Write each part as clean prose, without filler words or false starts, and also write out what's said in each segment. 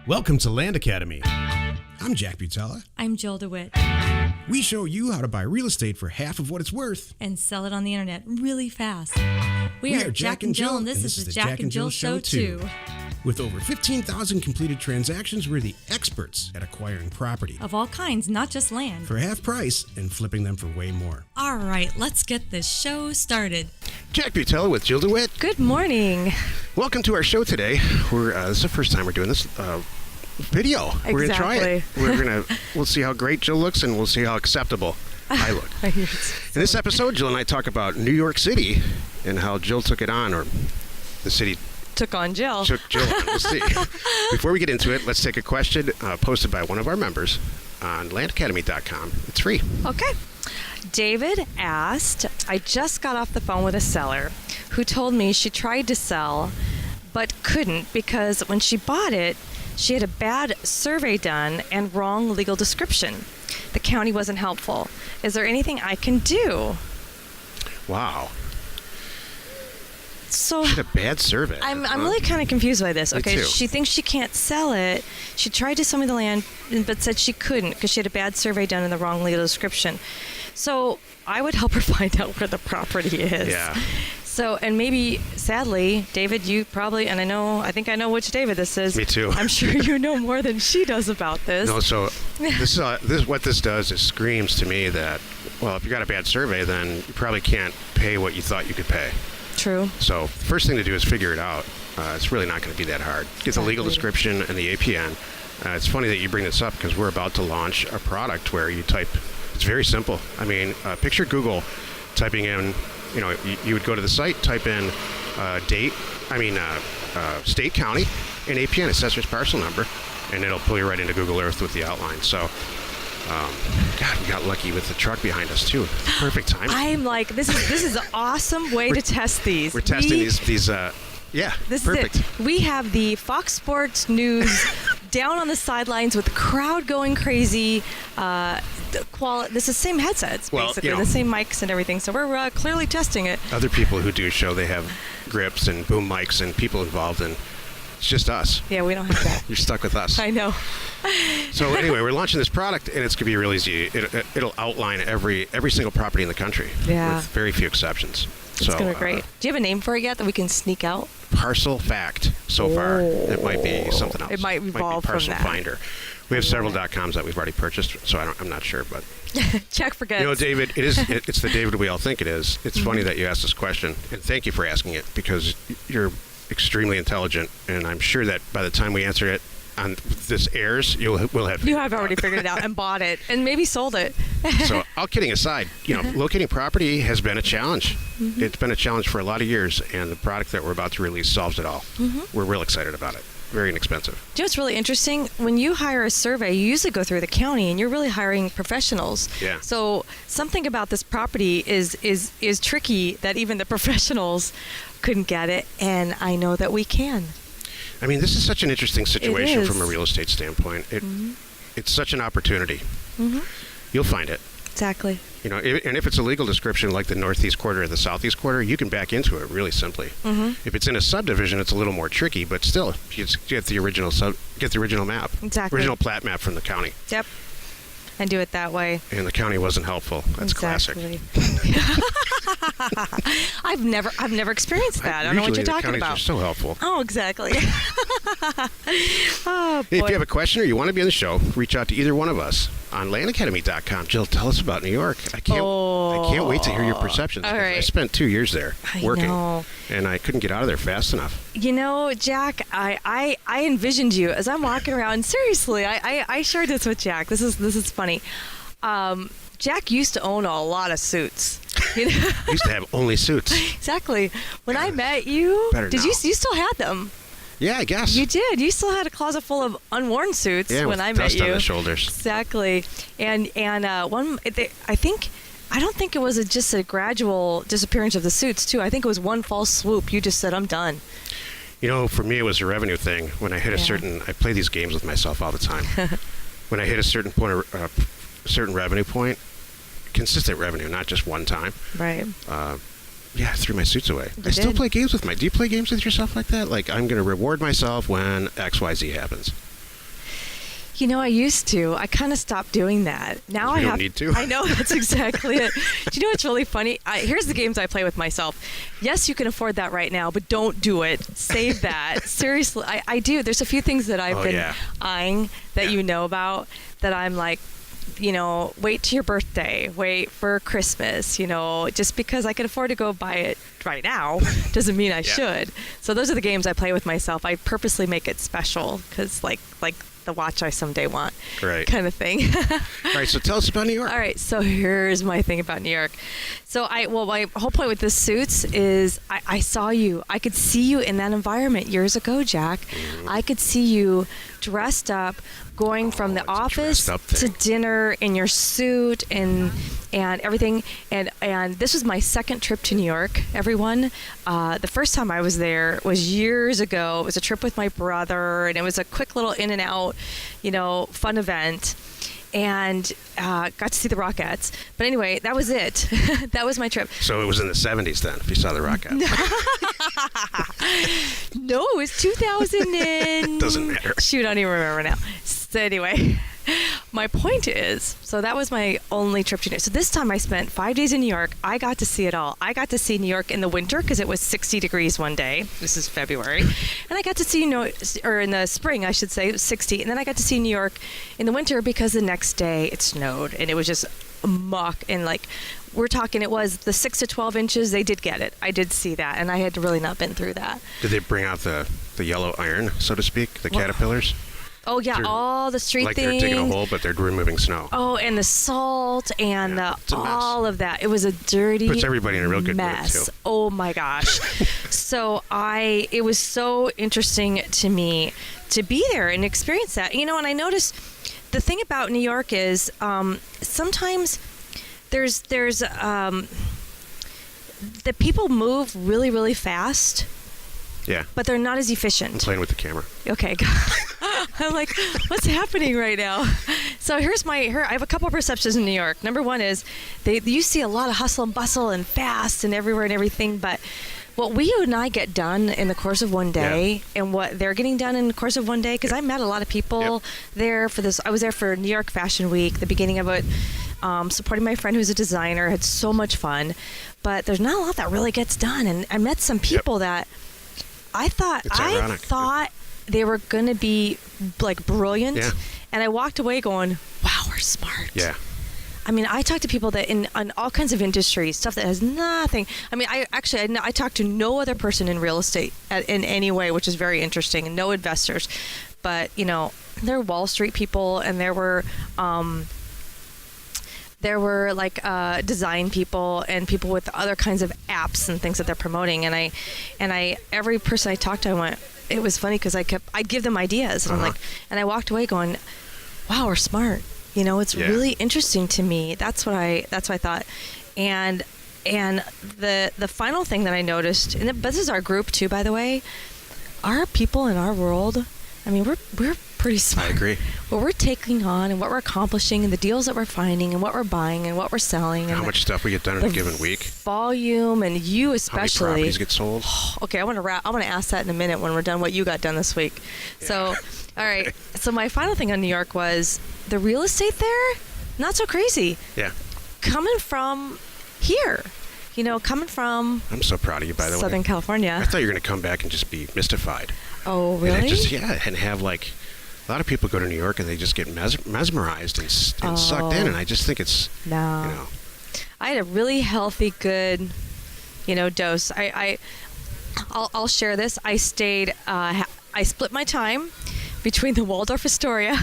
Welcome to Land Academy. I'm Jack Butala. I'm Jill DeWitt. We show you how to buy real estate for half of what it's worth. And sell it on the internet really fast. We are Jack and Jill, and this is the Jack and Jill Show 2. With over 15,000 completed transactions, we're the experts at acquiring property. Of all kinds, not just land. For half price and flipping them for way more. All right, let's get this show started. Jack Butala with Jill DeWitt. Good morning. Welcome to our show today. This is the first time we're doing this video. Exactly. We're going to try it. We'll see how great Jill looks, and we'll see how acceptable I look. In this episode, Jill and I talk about New York City and how Jill took it on, or the city took on Jill. Took Jill on. We'll see. Before we get into it, let's take a question posted by one of our members on landacademy.com. It's free. Okay. David asked, I just got off the phone with a seller who told me she tried to sell but couldn't because when she bought it, she had a bad survey done and wrong legal description. The county wasn't helpful. Is there anything I can do? Wow. So she had a bad survey. I'm really kind of confused by this. Okay, Me too. She thinks she can't sell it. She tried to sell me the land, but said she couldn't because she had a bad survey done and the wrong legal description. So I would help her find out where the property is. Yeah. So, and maybe, sadly, David, you probably, and I think I know which David this is. Me too. I'm sure you know more than she does about this. No, so this what this does is screams to me that, well, if you got a bad survey, then you probably can't pay what you thought you could pay. True. So the first thing to do is figure it out. It's really not going to be that hard. Get the legal description and the APN. It's funny that you bring this up because we're about to launch a product where you type, it's very simple. I mean, picture Google typing in, you would go to the site, type in state, county, and APN, assessor's parcel number, and it'll pull you right into Google Earth with the outline. So, God, we got lucky with the truck behind us too. Perfect timing. I'm like, this is an awesome way to test these. We're testing these. This perfect. Is it. We have the Fox Sports News down on the sidelines with the crowd going crazy. This is the same headsets, basically, the same mics and everything. So we're clearly testing it. Other people who do show, they have grips and boom mics and people involved, and it's just us. Yeah, we don't have that. You're stuck with us. I know. So anyway, we're launching this product, and it's going to be real easy. It'll outline every single property in the country, with very few exceptions. It's going to be great. Do you have a name for it yet that we can sneak out? Parcel Fact. So far, it might be something else. It might evolve from Parcel Finder. We have several .coms that we've already purchased, so I'm not sure, but check for goods. David, it's the David we all think it is. It's funny that you asked this question, and thank you for asking it because you're extremely intelligent, and I'm sure that by the time we answer it on this airs, we'll have you have already figured it out and bought it and maybe sold it. So, all kidding aside, locating property has been a challenge. Mm-hmm. It's been a challenge for a lot of years, and the product that we're about to release solves it all. Mm-hmm. We're real excited about it. Very inexpensive. Do you know what's really interesting? When you hire a survey, you usually go through the county, and you're really hiring professionals. Yeah. So something about this property is tricky that even the professionals couldn't get it, and I know that we can. I mean, this is such an interesting situation from a real estate standpoint. It's such an opportunity. Mm-hmm. You'll find it. Exactly. And if it's a legal description like the northeast quarter or the southeast quarter, you can back into it really simply. Mm-hmm. If it's in a subdivision, it's a little more tricky, but still, you get the original map. Exactly. Original plat map from the county. Yep. And do it that way. And the county wasn't helpful. That's exactly. Classic. I've never experienced that. I don't know what you're talking about. Are so helpful. Oh, exactly. Oh, boy. If you have a question or you want to be on the show, reach out to either one of us on landacademy.com. Jill, tell us about New York. I can't wait to hear your perceptions. All right. I spent 2 years there working, know. And I couldn't get out of there fast enough. Jack, I envisioned you as I'm walking around. Seriously, I shared this with Jack. This is funny. Jack used to own a lot of suits. I used to have only suits. Exactly. When I met you, you still had them? Yeah, I guess. You did. You still had a closet full of unworn suits when I met you. Dust on the shoulders. Exactly. And I don't think it was just a gradual disappearance of the suits, too. I think it was one false swoop. You just said, I'm done. For me, it was a revenue thing. When I hit I play these games with myself all the time. When I hit a certain point, certain revenue point, consistent revenue, not just one time. Right. I threw my suits away. I still play games with do you play games with yourself like that? Like, I'm going to reward myself when XYZ happens. I used to. I kind of stopped doing that. Now You don't need to. I know, that's exactly it. Do you know what's really funny? Here's the games I play with myself. Yes, you can afford that right now, but don't do it. Save that. Seriously, I do. There's a few things that I've been eyeing that you know about that I'm like, wait till your birthday, wait for Christmas, just because I can afford to go buy it right now doesn't mean I should. So those are the games I play with myself. I purposely make it special because like the watch I someday want, kind of thing. All right, so tell us about New York. All right, so here's my thing about New York. So my whole point with this Suits is I saw you. I could see you in that environment years ago, Jack. I could see you dressed up, going from the office to dinner in your suit and everything. And this was my second trip to New York, everyone. The first time I was there was years ago. It was a trip with my brother, and it was a quick little in and out, fun event. And got to see the Rockettes. But anyway, that was it. That was my trip. So it was in the 70s then, if you saw the Rockettes. No, it was 2000 and... Doesn't matter. Shoot, I don't even remember now. So anyway, my point is, so that was my only trip to New York. So this time I spent 5 days in New York. I got to see it all. I got to see New York in the winter because it was 60 degrees one day. This is February. And I got to see, or in the spring, I should say, it was 60. And then I got to see New York in the winter because the next day it snowed. And it was just muck. And we're talking, it was the 6 to 12 inches. They did get it. I did see that. And I had really not been through that. Did they bring out the yellow iron, so to speak, the caterpillars? Oh, yeah, all the street things. Like they're digging a hole, but they're removing snow. Oh, and the salt and all of that. It was a dirty Puts everybody in a real good mess. mood, too. Oh, my gosh. So it was so interesting to me to be there and experience that. And I noticed the thing about New York is sometimes there's the people move really, really fast. Yeah. But they're not as efficient. I'm playing with the camera. Okay. I'm like, what's happening right now? So I have a couple of perceptions in New York. Number one is you see a lot of hustle and bustle and fast and everywhere and everything, but what you and I get done in the course of one day and what they're getting done in the course of one day, because I met a lot of people there for this. I was there for New York Fashion Week, the beginning of it, supporting my friend who's a designer, had so much fun, but there's not a lot that really gets done. And I met some people that I thought they were going to be like brilliant. Yeah. And I walked away going, wow, we're smart. Yeah. I mean, I talk to people that on all kinds of industries, stuff that has nothing. I mean, I talked to no other person in real estate in any way, which is very interesting, and no investors. But, there were Wall Street people, and there were design people and people with other kinds of apps and things that they're promoting. And I every person I talked to, I went, it was funny because I'd give them ideas, and I'm like, and I walked away going, wow, we're smart. It's really interesting to me. That's what I thought. And the final thing that I noticed, and this is our group too, by the way, our people in our world, I mean, we're pretty smart. I agree. What we're taking on and what we're accomplishing and the deals that we're finding and what we're buying and what we're selling. And how much stuff we get done in a given week. Volume, and you especially. How many properties get sold. Okay, I want to ask that in a minute when we're done what you got done this week. Yeah. So, all right. So my final thing on New York was the real estate there, not so crazy. Yeah. Coming from here. Coming from I'm so proud of you, by the way. Southern California. I thought you were going to come back and just be mystified. Oh, really? And have a lot of people go to New York and they just get mesmerized and sucked in, and I just think it's I had a really healthy, good, dose. I'll share this. I stayed. I split my time between the Waldorf Astoria.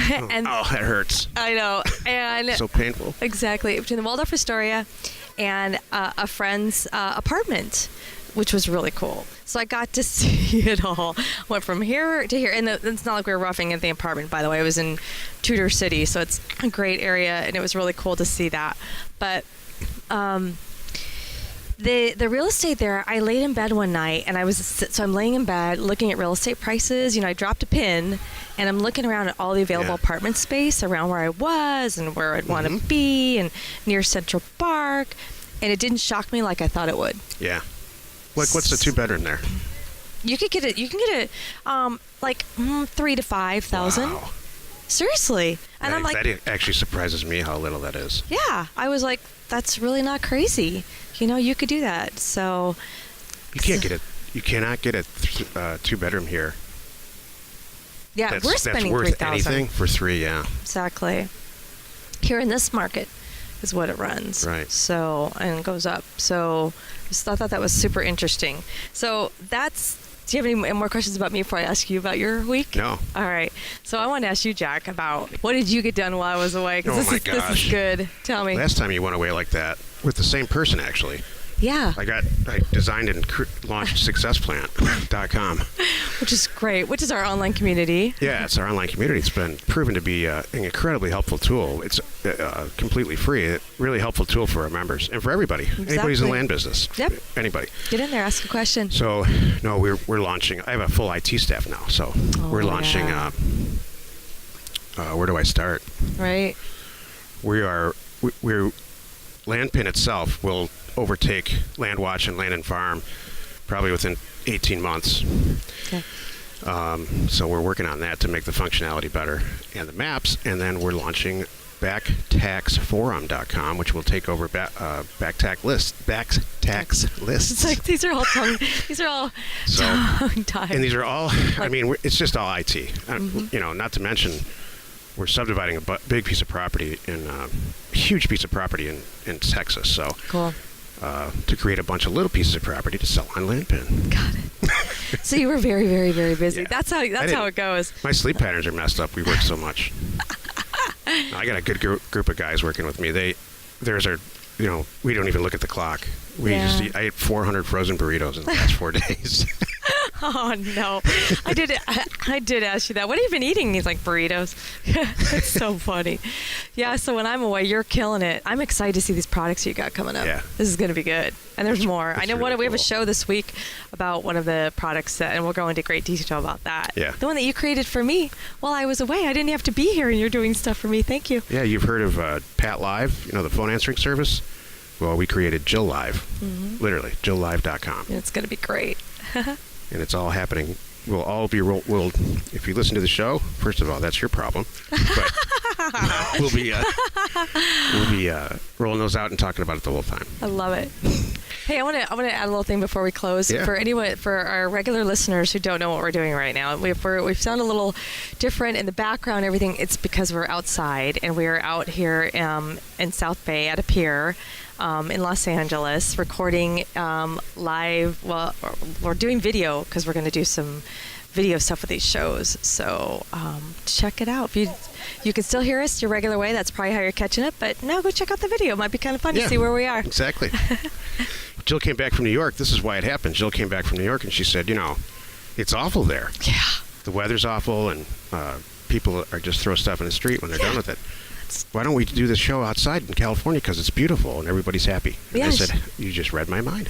And that hurts. I know, and so painful. Exactly, between the Waldorf Astoria and a friend's apartment, which was really cool. So I got to see it all. Went from here to here, and it's not like we were roughing at the apartment, by the way. It was in Tudor City, so it's a great area, and it was really cool to see that. But the real estate there, I laid in bed one night, and I'm laying in bed looking at real estate prices. I dropped a pin, and I'm looking around at all the available apartment space around where I was and where I'd want to be, and near Central Park, and it didn't shock me like I thought it would. Yeah. What's the 2-bedroom there? You could get it. You can get it, like 3,000 to 5,000. Wow. Seriously. And I'm like, that actually surprises me how little that is. yeah. I was like, that's really not crazy. You could do that. So You can't get it. You cannot get a 2-bedroom here. yeah, we're spending that's worth 3,000. anything for 3. Yeah. Exactly. Here in this market is what it runs. Right. So, and it goes up. So I thought that was super interesting. So do you have any more questions about me before I ask you about your week? No. All right. So I want to ask you, Jack, about what did you get done while I was away? 'Cause Oh, my this gosh. is good. Tell me. Last time you went away like that with the same person, actually. Yeah. I designed and launched SuccessPlan.com. Which is great. Which is our online community. Yeah, it's our online community. It's been proven to be an incredibly helpful tool. It's completely free. A really helpful tool for our members and for everybody. Anybody who's in the land business. Yep. Anybody. Get in there. Ask a question. So, no, we're launching. I have a full IT staff now, so we're launching. Yeah. Where do I start? Right. We're Landpin itself will overtake LandWatch and Land and Farm probably within 18 months. Okay. So we're working on that to make the functionality better and the maps, and then we're launching backtaxforum.com, which will take over backtax lists. It's like these are all tongue tied. And these are all, I mean, it's just all IT. Not to mention, we're subdividing a big piece of property huge piece of property in Texas. So Cool. To create a bunch of little pieces of property to sell on Landpin. Got it. So you were very, very, very busy. Yeah. That's how it goes. My sleep patterns are messed up. We work so much. I got a good group of guys working with me. We don't even look at the clock. I ate 400 frozen burritos in the last 4 days. Oh no, I did ask you that. What have you been eating? He's like, burritos. It's so funny. Yeah. So when I'm away, you're killing it. I'm excited to see these products you got coming up. Yeah. This is going to be good. And there's more. I know really we have a cool. show this week about one of the products and we'll go into great detail about that. Yeah. The one that you created for me while I was away. I didn't have to be here, and you're doing stuff for me. Thank you. Yeah, you've heard of Pat Live, the phone answering service? Well, we created Jill Live, literally, JillLive.com. It's going to be great. And it's all happening. We'll all be, if you listen to the show, first of all, that's your problem. But we'll be rolling those out and talking about it the whole time. I love it. Hey, I want to add a little thing before we close. Yeah. For our regular listeners who don't know what we're doing right now, we sound a little different in the background. Everything. It's because we're outside and we're out here in South Bay at a pier. In Los Angeles, recording live. Well, we're doing video because we're going to do some video stuff with these shows. So check it out. If you can still hear us your regular way, that's probably how you're catching it. But no, go check out the video. It might be kind of fun to see where we are. Exactly. Jill came back from New York. This is why it happened. Jill came back from New York and she said, it's awful there. Yeah. The weather's awful and people are just throw stuff in the street when they're done with it. Why don't we do this show outside in California because it's beautiful and everybody's happy? And I said, you just read my mind.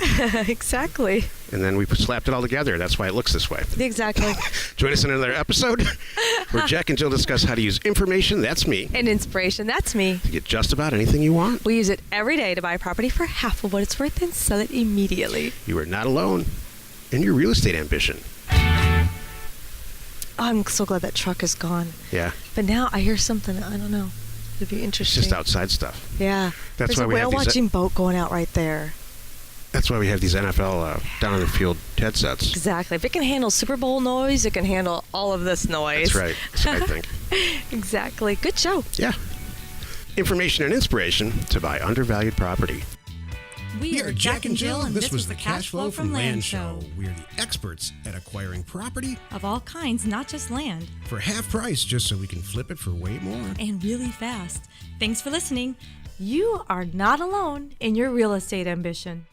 Exactly. And then we slapped it all together. That's why it looks this way. Exactly. Join us in another episode where Jack and Jill discuss how to use information, that's me, And inspiration, that's me. to get just about anything you want. We use it every day to buy property for half of what it's worth and sell it immediately. You are not alone in your real estate ambition. Oh, I'm so glad that truck is gone. Yeah. But now I hear something. I don't know. It'd be It's interesting. just outside stuff. Yeah. That's There's why a we have whale these. watching boat going out right there. That's why we have these NFL down in the field headsets. Exactly. If it can handle Super Bowl noise, it can handle all of this noise. That's right. That's what I think. Exactly. Good show. Yeah. Information and inspiration to buy undervalued property. We are Jack and Jill, and this was the Cash Flow from Land Show. We're the experts at acquiring property Of all kinds, not just land, for half price just so we can flip it for way more. and really fast. Thanks for listening. You are not alone in your real estate ambition.